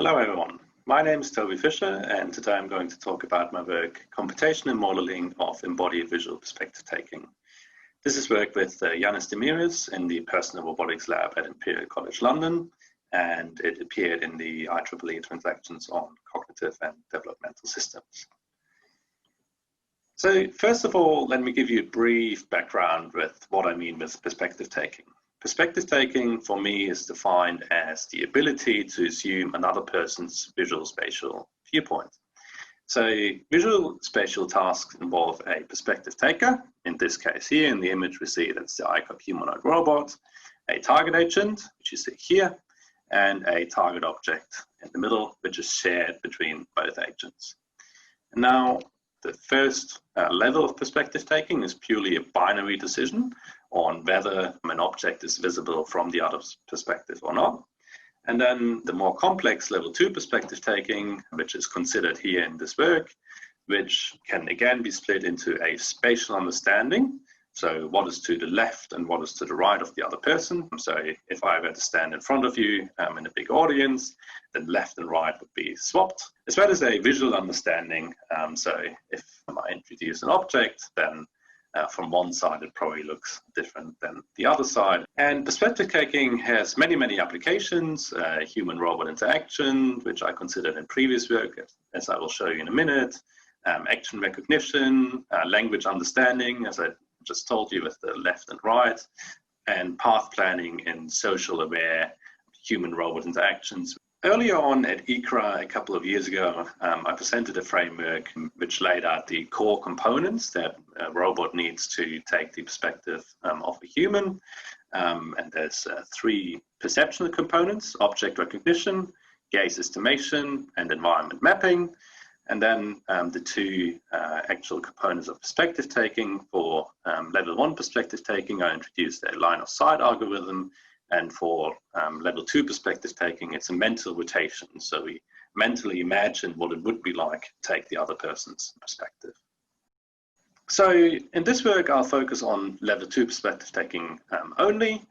Hello everyone, my name is Toby Fisher and today I'm going to talk about my work, Computational Modeling of Embodied Visual Perspective Taking. This is work with Yannis Demiris in the Personal Robotics Lab at Imperial College London, and it appeared in the IEEE Transactions on Cognitive and Developmental Systems. So first of all, let me give you a brief background with what I mean with perspective taking. Perspective taking for me is defined as the ability to assume another person's visual spatial viewpoint. So visual spatial tasks involve a perspective taker. In this case here, in the image we see that's the ICOP humanoid robot, a target agent, which you see here, and a target object in the middle, which is shared between both agents. And now, the first level of perspective taking is purely a binary decision on whether an object is visible from the other's perspective or not. And then the more complex level 2 perspective taking, which is considered here in this work, which can again be split into a spatial understanding. So what is to the left and what is to the right of the other person. So if I were to stand in front of you in a big audience, then left and right would be swapped, as well as a visual understanding. So if I introduce an object, then from one side it probably looks different than the other side. And perspective taking has many applications, human-robot interaction, which I considered in previous work, as I will show you in a minute, action recognition, language understanding, as I just told you with the left and right, and path planning in social aware human-robot interactions. Earlier on at ICRA a couple of years ago, I presented a framework which laid out the core components that a robot needs to take the perspective of a human. And there's 3 perceptional components: object recognition, gaze estimation, and environment mapping. And then the 2 actual components of perspective taking. For level 1 perspective taking, I introduced a line of sight algorithm. And for level 2 perspective taking, it's a mental rotation. So we mentally imagine what it would be like to take the other person's perspective. So in this work, I'll focus on level 2 perspective taking only.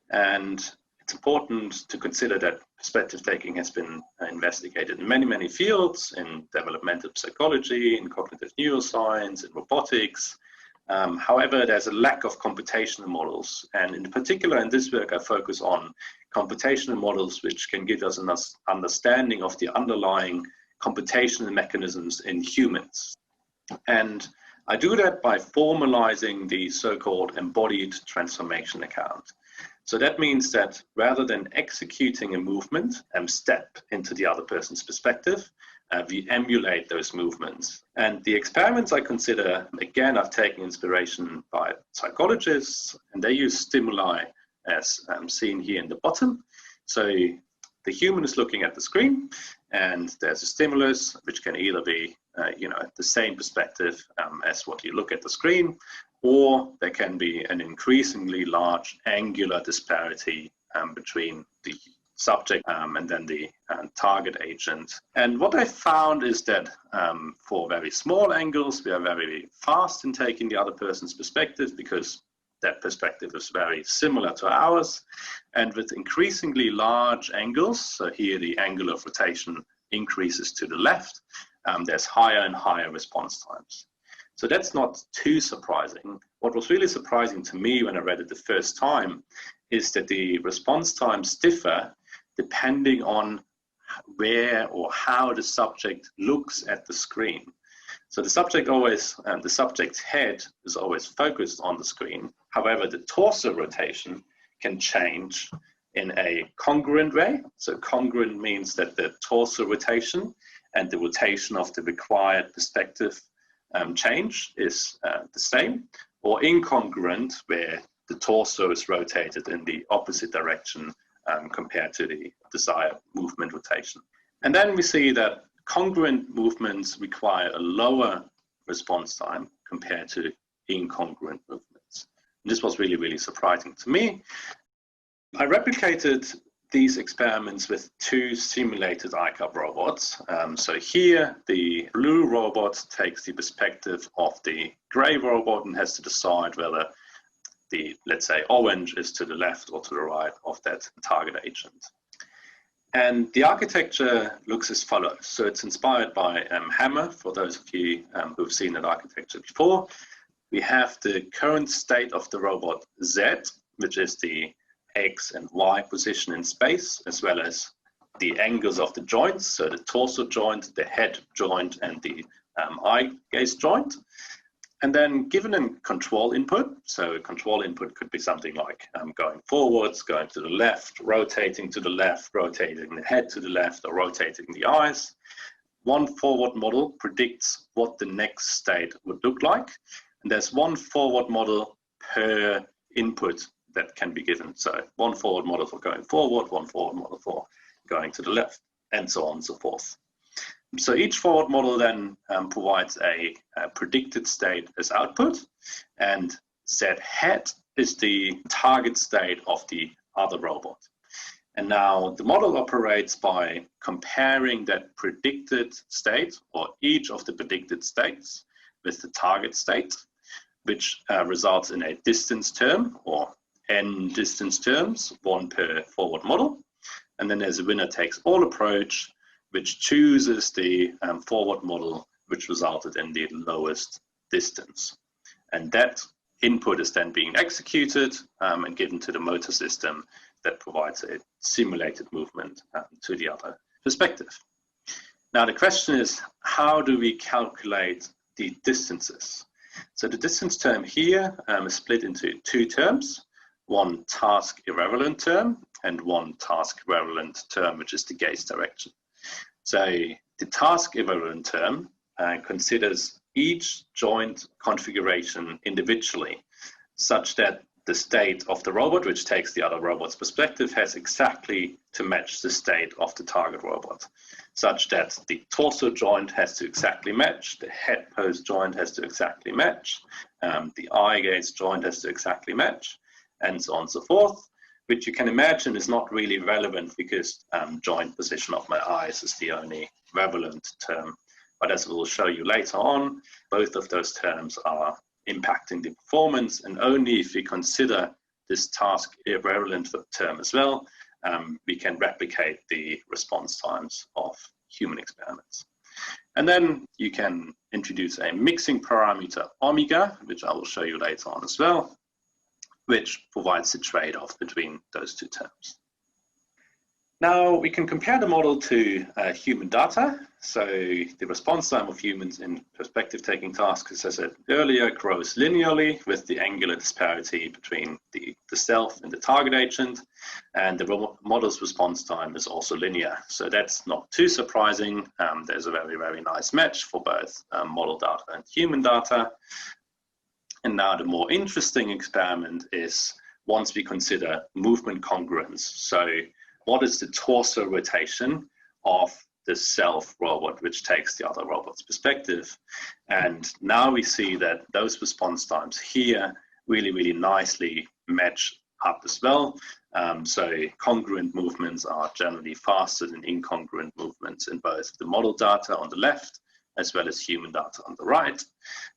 And it's important to consider that perspective taking has been investigated in many fields, in developmental psychology, in cognitive neuroscience, in robotics. However, there's a lack of computational models, and in particular in this work I focus on computational models which can give us an understanding of the underlying computational mechanisms in humans. And I do that by formalizing the so-called embodied transformation account. So that means that rather than executing a movement and step into the other person's perspective, we emulate those movements. And the experiments I consider, again, I've taken inspiration by psychologists, and they use stimuli as seen here in the bottom. So the human is looking at the screen, and there's a stimulus, which can either be the same perspective as what you look at the screen, or there can be an increasingly large angular disparity between the subject and then the target agent. And what I found is that for very small angles, we are very fast in taking the other person's perspective because that perspective is very similar to ours. And with increasingly large angles, so here the angle of rotation increases to the left, there's higher and higher response times. So that's not too surprising. What was really surprising to me when I read it the first time is that the response times differ depending on where or how the subject looks at the screen. So the subject's head is always focused on the screen. However, the torso rotation can change in a congruent way. So congruent means that the torso rotation and the rotation of the required perspective change is the same, or incongruent, where the torso is rotated in the opposite direction compared to the desired movement rotation. And then we see that congruent movements require a lower response time compared to incongruent movements. And this was really surprising to me. I replicated these experiments with 2 simulated ICAP robots. So here, the blue robot takes the perspective of the gray robot and has to decide whether the, let's say, orange is to the left or to the right of that target agent. And the architecture looks as follows. So it's inspired by Hammer, for those of you who've seen that architecture before. We have the current state of the robot Z, which is the X and Y position in space, as well as the angles of the joints, so the torso joint, the head joint, and the eye gaze joint. And then given a control input, so a control input could be something like going forwards, going to the left, rotating to the left, rotating the head to the left, or rotating the eyes. One forward model predicts what the next state would look like. And there's one forward model per input that can be given. So one forward model for going forward, one forward model for going to the left, and so on and so forth. So each forward model then provides a predicted state as output, and Z head is the target state of the other robot. And now the model operates by comparing that predicted state, or each of the predicted states, with the target state, which results in a distance term, or n distance terms, one per forward model. And then there's a winner takes all approach, which chooses the forward model which resulted in the lowest distance. And that input is then being executed and given to the motor system that provides a simulated movement to the other perspective. Now the question is, how do we calculate the distances? So the distance term here is split into two terms, one task irrelevant term and one task relevant term, which is the gaze direction. So the task equivalent term considers each joint configuration individually, such that the state of the robot, which takes the other robot's perspective, has exactly to match the state of the target robot, such that the torso joint has to exactly match, the head pose joint has to exactly match, the eye gaze joint has to exactly match, and so on and so forth. Which you can imagine is not really relevant because joint position of my eyes is the only relevant term. But as we'll show you later on, both of those terms are impacting the performance, and only if we consider this task irrelevant term as well, we can replicate the response times of human experiments. And then you can introduce a mixing parameter omega, which I will show you later on as well, which provides the trade-off between those two terms. Now we can compare the model to human data. So the response time of humans in perspective-taking tasks, as I said earlier, grows linearly with the angular disparity between the self and the target agent, and the model's response time is also linear. So that's not too surprising. There's a very, very nice match for both model data and human data. And now the more interesting experiment is once we consider movement congruence. So what is the torso rotation of the self robot, which takes the other robot's perspective? And now we see that those response times here really, really nicely match up as well. So congruent movements are generally faster than incongruent movements in both the model data on the left as well as human data on the right.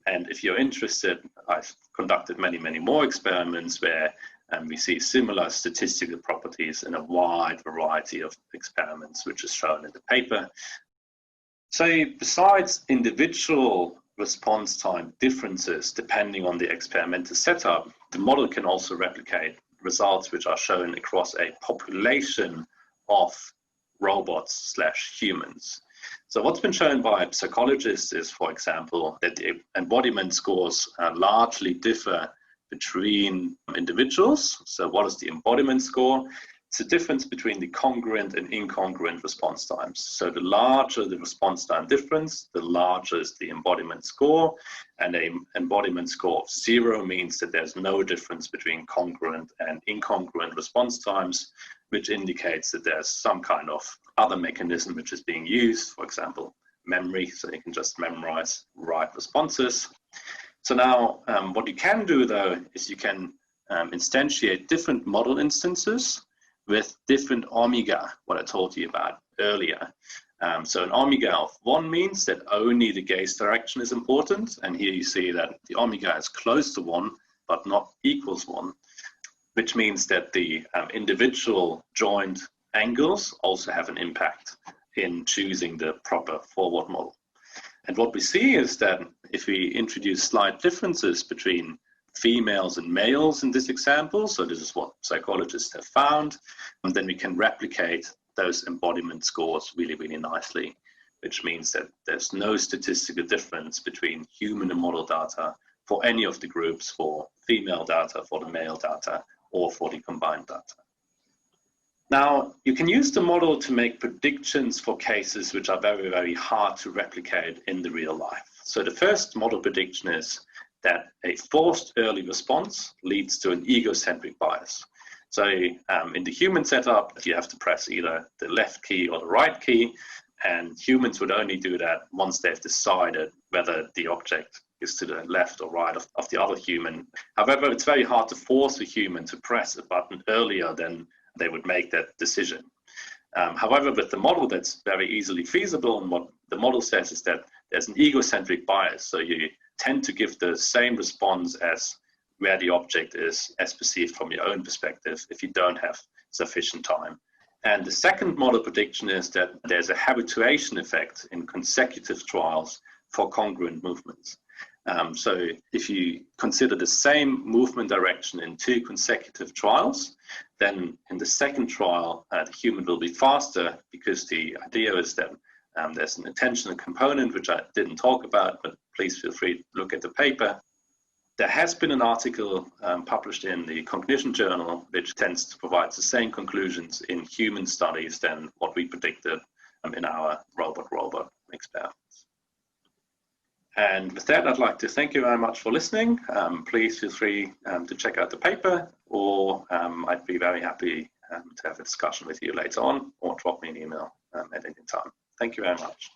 And if you're interested, I've conducted many, many more experiments where we see similar statistical properties in a wide variety of experiments, which is shown in the paper. So besides individual response time differences depending on the experimental setup, the model can also replicate results which are shown across a population of robots/humans. So what's been shown by psychologists is, for example, that the embodiment scores largely differ between individuals. So what is the embodiment score? It's a difference between the congruent and incongruent response times. So the larger the response time difference, the larger is the embodiment score. And an embodiment score of 0 means that there's no difference between congruent and incongruent response times, which indicates that there's some kind of other mechanism which is being used, for example, memory, so you can just memorize right responses. So now what you can do though is you can instantiate different model instances with different omega, what I told you about earlier. So an omega of 1 means that only the gaze direction is important, and here you see that the omega is close to 1 but not equals 1, which means that the individual joint angles also have an impact in choosing the proper forward model. And what we see is that if we introduce slight differences between females and males in this example, so this is what psychologists have found, and then we can replicate those embodiment scores really, really nicely, which means that there's no statistical difference between human and model data for any of the groups, for female data, for the male data, or for the combined data. Now, you can use the model to make predictions for cases which are very, very hard to replicate in the real life. So the first model prediction is that a forced early response leads to an egocentric bias. So in the human setup, you have to press either the left key or the right key, and humans would only do that once they've decided whether the object is to the left or right of the other human. However, it's very hard to force a human to press a button earlier than they would make that decision. However, with the model, that's very easily feasible, and what the model says is that there's an egocentric bias, so you tend to give the same response as where the object is as perceived from your own perspective if you don't have sufficient time. And the second model prediction is that there's a habituation effect in consecutive trials for congruent movements. So if you consider the same movement direction in 2 consecutive trials, then in the second trial, the human will be faster, because the idea is that there's an attentional component, which I didn't talk about, but please feel free to look at the paper. There has been an article published in the Cognition journal, which tends to provide the same conclusions in human studies than what we predicted in our robot-robot experiments. And with that, I'd like to thank you very much for listening. Please feel free to check out the paper, or I'd be very happy to have a discussion with you later on, or drop me an email at any time. Thank you very much.